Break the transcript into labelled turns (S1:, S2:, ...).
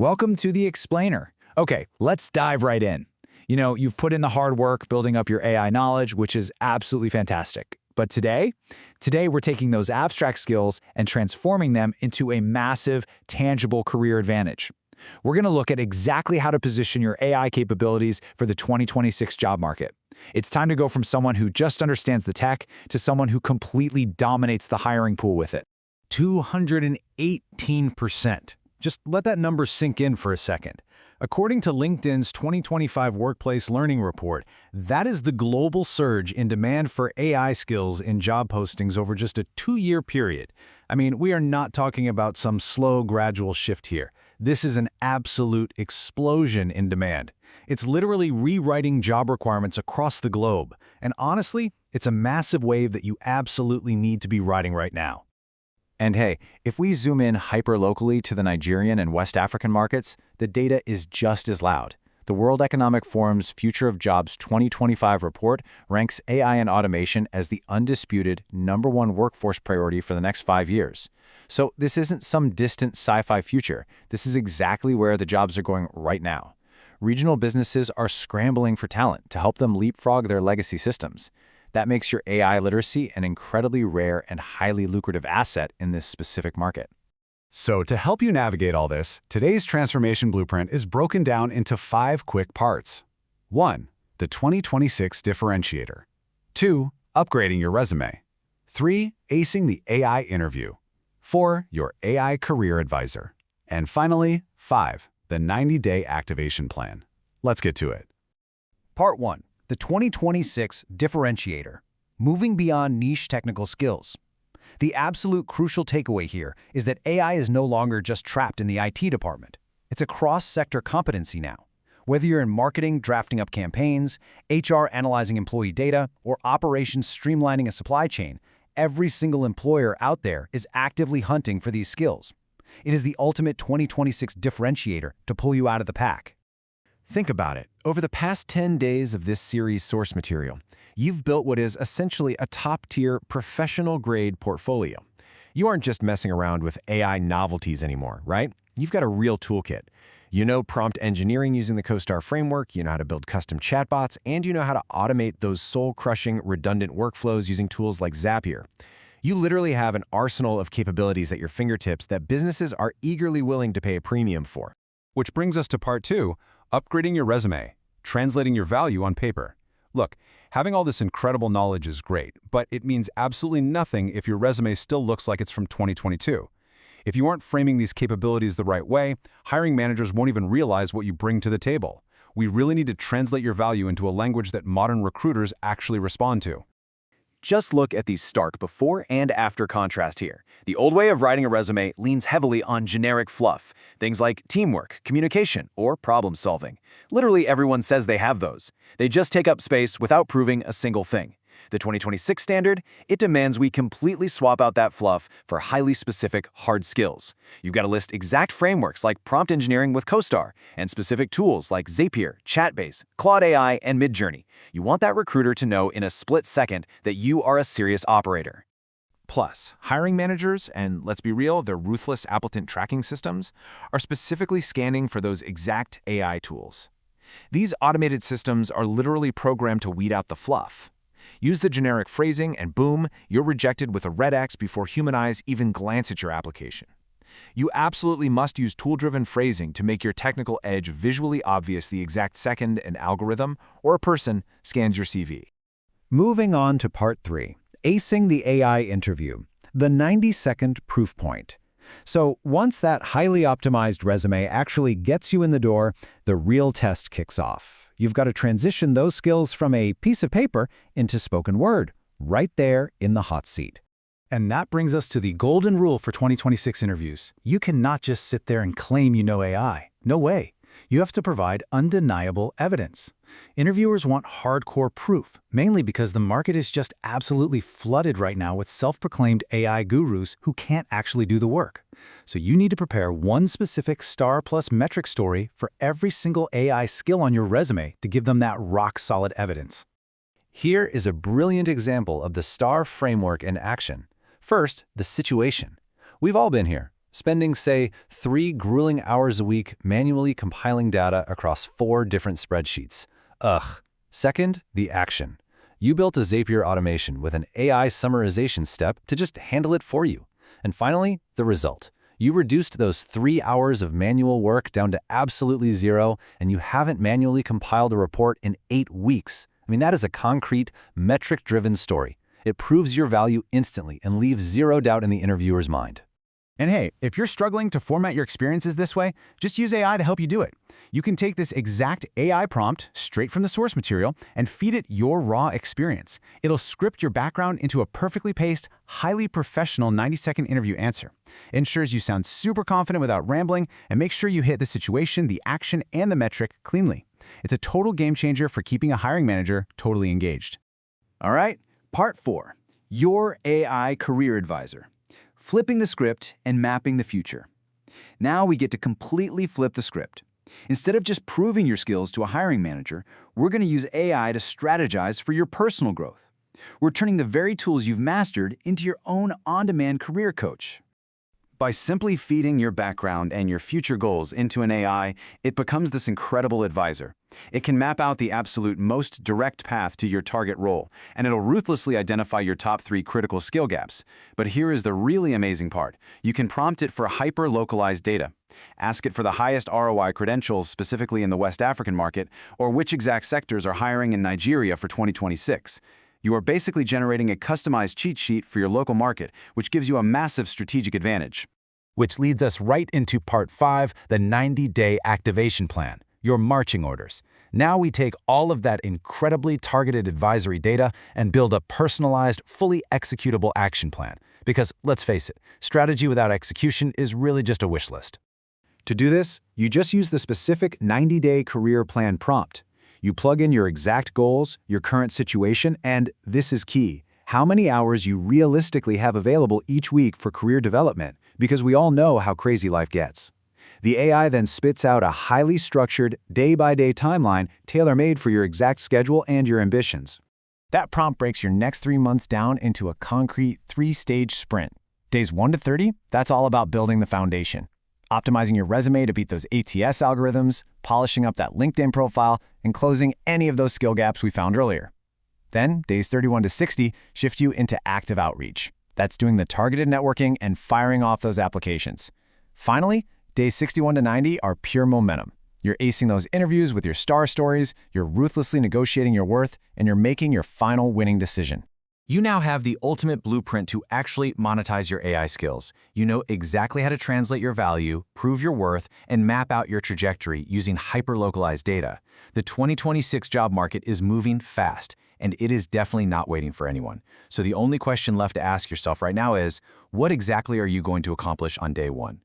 S1: Welcome to the Explainer. Okay, let's dive right in. You've put in the hard work building up your AI knowledge, which is absolutely fantastic. But today we're taking those abstract skills and transforming them into a massive, tangible career advantage. We're going to look at exactly how to position your AI capabilities for the 2026 job market. It's time to go from someone who just understands the tech to someone who completely dominates the hiring pool with it.
S2: 218%. Just let that number sink in for a second. According to LinkedIn's 2025 Workplace Learning Report, that is the global surge in demand for AI skills in job postings over just a 2-year period. I mean, we are not talking about some slow, gradual shift here. This is an absolute explosion in demand. It's literally rewriting job requirements across the globe. And honestly, it's a massive wave that you absolutely need to be riding right now.
S1: And hey, if we zoom in hyper-locally to the Nigerian and West African markets, the data is just as loud. The World Economic Forum's Future of Jobs 2025 report ranks AI and automation as the undisputed #1 workforce priority for the next 5 years. So this isn't some distant sci-fi future. This is exactly where the jobs are going right now. Regional businesses are scrambling for talent to help them leapfrog their legacy systems. That makes your AI literacy an incredibly rare and highly lucrative asset in this specific market.
S3: So to help you navigate all this, today's transformation blueprint is broken down into 5 quick parts. 1. The 2026 differentiator. 2. Upgrading your resume. 3. Acing the AI interview. 4. Your AI career advisor. And finally, 5. The 90-day activation plan. Let's get to it.
S2: Part 1. The 2026 differentiator. Moving beyond niche technical skills. The absolute crucial takeaway here is that AI is no longer just trapped in the IT department. It's a cross-sector competency now. Whether you're in marketing, drafting up campaigns, HR analyzing employee data, or operations streamlining a supply chain, every single employer out there is actively hunting for these skills. It is the ultimate 2026 differentiator to pull you out of the pack. Think about it. Over the past 10 days of this series source material, you've built what is essentially a top-tier, professional-grade portfolio. You aren't just messing around with AI novelties anymore, right? You've got a real toolkit. You know prompt engineering using the CoStar framework, you know how to build custom chatbots, and you know how to automate those soul-crushing, redundant workflows using tools like Zapier. You literally have an arsenal of capabilities at your fingertips that businesses are eagerly willing to pay a premium for.
S3: Which brings us to part 2, upgrading your resume, translating your value on paper. Look, having all this incredible knowledge is great, but it means absolutely nothing if your resume still looks like it's from 2022. If you aren't framing these capabilities the right way, hiring managers won't even realize what you bring to the table. We really need to translate your value into a language that modern recruiters actually respond to.
S2: Just look at the stark before and after contrast here. The old way of writing a resume leans heavily on generic fluff, things like teamwork, communication, or problem solving. Literally everyone says they have those. They just take up space without proving a single thing. The 2026 standard, it demands we completely swap out that fluff for highly specific hard skills. You've got to list exact frameworks like prompt engineering with CoStar and specific tools like Zapier, Chatbase, Claude AI, and Midjourney. You want that recruiter to know in a split second that you are a serious operator.
S1: Plus, hiring managers, and let's be real, their ruthless applicant tracking systems, are specifically scanning for those exact AI tools. These automated systems are literally programmed to weed out the fluff. Use the generic phrasing and boom, you're rejected with a red X before human eyes even glance at your application. You absolutely must use tool-driven phrasing to make your technical edge visually obvious the exact second an algorithm or a person scans your CV. Moving on to part 3, acing the AI interview, the 90-second proof point. So once that highly optimized resume actually gets you in the door, the real test kicks off. You've got to transition those skills from a piece of paper into spoken word, right there in the hot seat.
S4: And that brings us to the golden rule for 2026 interviews. You cannot just sit there and claim you know AI. No way. You have to provide undeniable evidence. Interviewers want hardcore proof, mainly because the market is just absolutely flooded right now with self-proclaimed AI gurus who can't actually do the work. So you need to prepare one specific star plus metric story for every single AI skill on your resume to give them that rock-solid evidence.
S1: Here is a brilliant example of the STAR framework in action. First, the situation. We've all been here.
S2: spending, say, 3 grueling hours a week manually compiling data across 4 different spreadsheets. Ugh. Second, the action. You built a Zapier automation with an AI summarization step to just handle it for you. And finally, the result. You reduced those 3 hours of manual work down to absolutely 0, and you haven't manually compiled a report in 8 weeks. I mean, that is a concrete, metric-driven story. It proves your value instantly and leaves 0 doubt in the interviewer's mind.
S1: And hey, if you're struggling to format your experiences this way, just use AI to help you do it. You can take this exact AI prompt straight from the source material and feed it your raw experience. It'll script your background into a perfectly paced, highly professional 90-second interview answer. It ensures you sound super confident without rambling, and make sure you hit the situation, the action, and the metric cleanly. It's a total game changer for keeping a hiring manager totally engaged.
S5: All right, part 4, your AI career advisor. Flipping the script and mapping the future. Now we get to completely flip the script. Instead of just proving your skills to a hiring manager, we're going to use AI to strategize for your personal growth. We're turning the very tools you've mastered into your own on-demand career coach.
S3: By simply feeding your background and your future goals into an AI, it becomes this incredible advisor. It can map out the absolute most direct path to your target role, and it'll ruthlessly identify your top 3 critical skill gaps. But here is the really amazing part. You can prompt it for hyper-localized data. Ask it for the highest ROI credentials specifically in the West African market, or which exact sectors are hiring in Nigeria for 2026. You are basically generating a customized cheat sheet for your local market, which gives you a massive strategic advantage.
S2: Which leads us right into part 5, the 90-day activation plan, your marching orders. Now we take all of that incredibly targeted advisory data and build a personalized, fully executable action plan. Because, let's face it, strategy without execution is really just a wish list.
S1: To do this, you just use the specific 90-day career plan prompt. You plug in your exact goals, your current situation, and this is key, how many hours you realistically have available each week for career development, because we all know how crazy life gets. The AI then spits out a highly structured, day-by-day timeline tailor-made for your exact schedule and your ambitions. That prompt breaks your next 3 months down into a concrete 3-stage sprint. Days 1 to 30, that's all about building the foundation. Optimizing your resume to beat those ATS algorithms, polishing up that LinkedIn profile, and closing any of those skill gaps we found earlier. Then, days 31 to 60 shift you into active outreach. That's doing the targeted networking and firing off those applications. Finally, days 61 to 90 are pure momentum. You're acing those interviews with your star stories, you're ruthlessly negotiating your worth, and you're making your final winning decision. You now have the ultimate blueprint to actually monetize your AI skills. You know exactly how to translate your value, prove your worth, and map out your trajectory using hyper-localized data. The 2026 job market is moving fast, and it is definitely not waiting for anyone. So the only question left to ask yourself right now is, what exactly are you going to accomplish on day 1?